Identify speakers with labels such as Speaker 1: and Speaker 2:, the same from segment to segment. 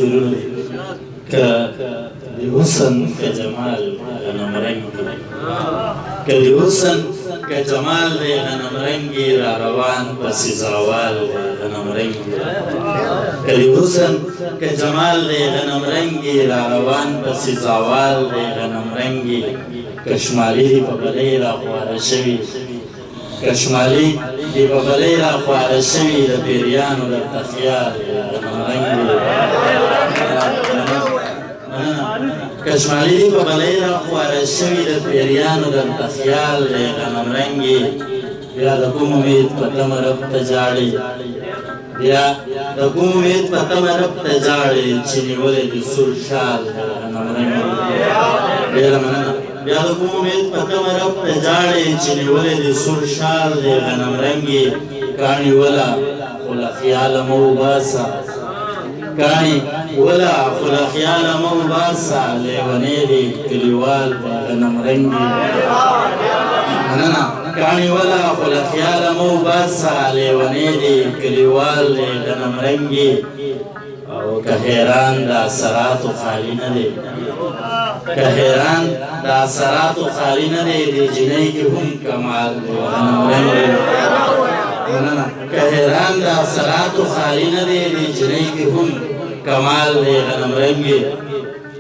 Speaker 1: شعرونه که د حسن که جمال غنم رنګي که د حسن که جمال دی غنم رنګي را روان پسې زوال دی غنم رنګي که د حسن که جمال دی غنم رنګي را روان پسې زوال دی غنم رنګي کشمالي دی په بلۍ را خواره شوي کشمالي دی په بلۍ را خواره شوي د پیریانو درته خیال دی غنم رنګي کشمالي دی په بلۍ را خواره شوي د پیریانو درته خیال دی غنم رنګي بیا د کوم امید په تمه رب ته ژاړي بیا د کوم امید په تمه رب ته ژاړي چې نیولی د سور شال دی غنم رنګي ډېره مننه بیا د کوم امید په تمه رب ته ژاړي چې نیولی د سور شال دی غنم رنګي کاڼي وله خو له خیاله مه وباسه کاڼي وله خو له خیاله مه وباسه لیونی دی کلیوال دی غنم رنګي مننه کاڼي وله خو له خیاله مه وباسه لیونی دی کلیوال دی غنم رنګي او که حیران د اثراتو خالي نه دی که حیران د اثراتو خالي نه دی د جنۍ کې هم کمال دی غنم رنګي مننه که حیران د اثراتو خالي نه دی د جنۍ کې هم کمال دی غنم رنګي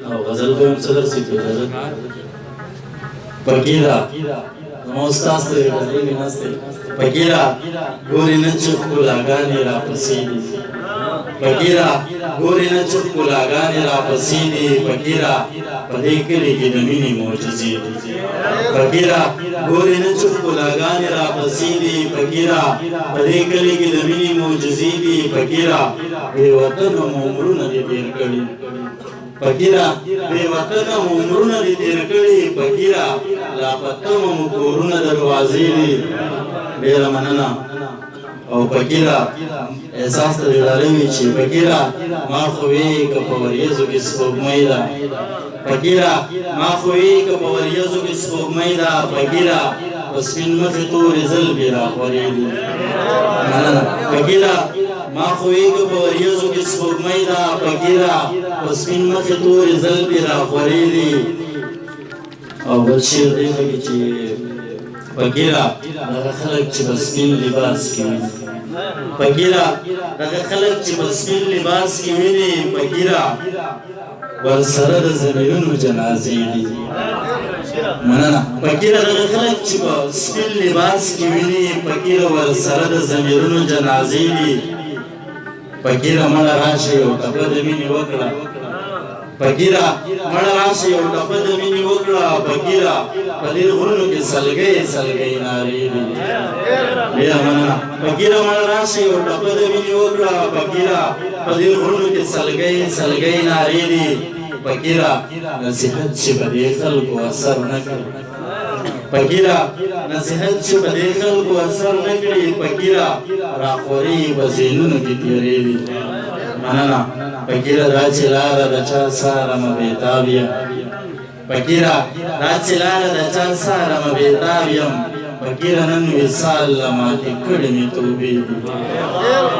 Speaker 1: او غزل به هم څه درسي په اجازه فقیره زما استاد ته غزلې مې ناست دی فقیره ګورې نه چې ښکلاګانې راپسې دي فقیره ګورې نه چې ښکلاګانې راپسې دي فقیره په دې کلي کې د مینې معجزې دي فقیره ګورې نه چې ښکلاګانې راپسې دي فقیره په دې کلي کې د مینې معجزې دي فقیره بې وطنه مو عمرونه دې تېر کړي فقیره بې وطنه مو عمرونه دې تېر کړي فقیره لا په تمه مو کورونه دروازې دي ډېره مننه او فقیره احساس ته دې ډالۍ وي چې فقیره ما خو وې که په وریځو کې سپوږمۍ ده فقیره ما خو وې که په وریځو کې سپوږمۍ ده فقیره په سپین مخې تورې زلفې راخورې دي مننه فقیره ما خو وې که په وریځو کې سپوږمۍ ده فقیره په سپین مخې تورې زلفې راخورې دي او بل شعر دی پکې چې فقیره دغه خلک چې په سپین لباس کې وي فقیره دغه خلک چې په سپین لباس کې ویني فقیره ورسره د ضمیرونو جنازې دي مننه فقیره دغه خلک چې په سپین لباس کې ویني فقیره ورسره د ضمیرونو جنازې دي فقیره مړه راشه یو ټپه د مینې وکړه فقیره مړه راشه یو ټپه د مینې وکړه فقیره په دې غرونو کې سلګۍ سلګۍ نارې دي ډېره مننه فقیره مړه راشه یو ټپه د مینې وکړه فقیره په دې غرونو کې سلګۍ سلګۍ نارې دي فقیره نصیحت چې په دې خلکو اثر نه کړي فقیره نصیحت چې په دې خلکو اثر نه کړي فقیره راخورې په ذهنونو کې تېرې دي مننه فقیره دا چې لاره د چا څارمه بېتاب یم فقیره دا چې لاره د چا څارمه بېتاب یم فقیره نن وصال له ماتې کړې مې توبې دي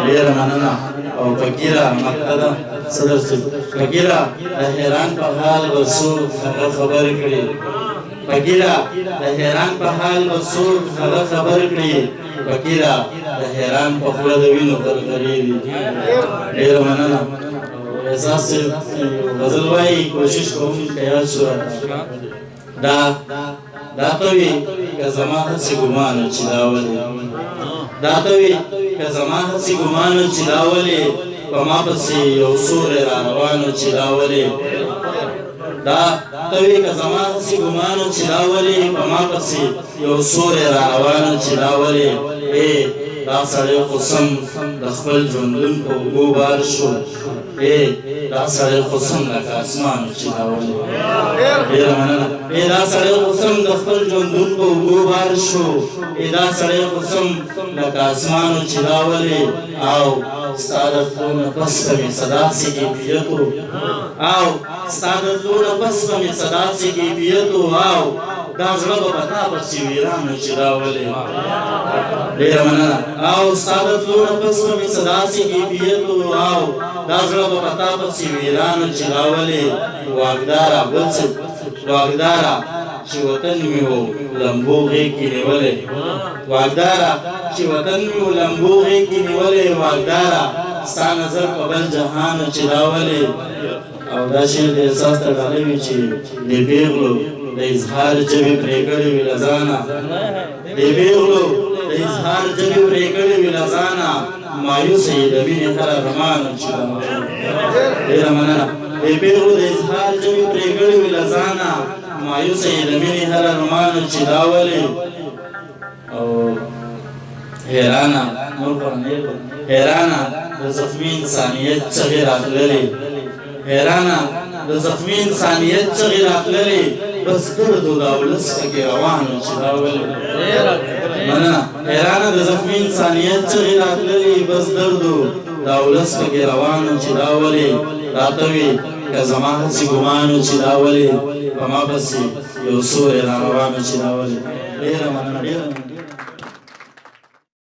Speaker 1: ډېره مننه او فقیره مقتده صدر صاحب فقیره د حیران په حال به څوک هغه خبر کړي فقیره د حیران په حال به څوک هغه خبر کړي فقیره د حیران په خوله د وینو غرغرې دي ډېره مننه احساس غزل وایي کوشش کوم که یاد شو دا ته وي که زما هسې ګمان و چې دا ولې دا ته وي که زما هسې ګمان و چې دا ولې په ما پسې یو سوری را روان و چې دا ولې دا ته وي که زما هسې ګمان و چې دا ولې په ما پسې یو سوری را روان و چې دا ولې دا سړی خو سم د خپل ژوندون په اوږو بار شو دا سړی خو سم لکه اسمان چې دا ولې ډېره مننه دا سړی خو سم د خپل ژوندون په اوږو بار شو دا سړی خو سم لکه اسمان چې دا ولې او ستا د تلو نه پس به مې څه داسې کیفیت او ستا د تلو نه پس به مې څه داسې کیفیت او دا زړه به په تا پسې ویرانو چې راولې ډېره مننه او ستا د تلو نه پس به مې څه داسې کیفیت او دا زړه به په تا پسې ویرانو چې راولې واګداره بل څه واګداره چې وطن مې و لمبو غېږ کې نیولې واګداره چې وطن مې و لمبو غېږ کې نیولې واګداره ستا نظر په بل جهانو چې راولې او دا شعر د احساس ته ډالۍ وي چې د پیغلو د اظهار ژبې پرې کړې وي له ځانه د پیغلو د اظهار ژبې پرې کړې وي له ځانه مایوسه یې د مینې هر ارمانو چې راولې ډېره مننه د پیغلو د اظهار ژبې پرې کړې وي له ځانه مایوسه یې د مینې هر ارمانو چې راولې او حیرانه نور قرآن حیرانه د زخمي انسانیت چغې راتللې حیرانه د زخمي انسانیت چغې راتللې بس درد و دا ولس پکې روانو چې راولې مننه حیرانه د زخمي انسانیت چغې راتللې بس درد و دا ولس پکې روانو چې راولې راته وي که زما هسې ګمانو چې راولې په ما پسې یو سوری را روانو چې راولې ډېره مننه ډېره مننه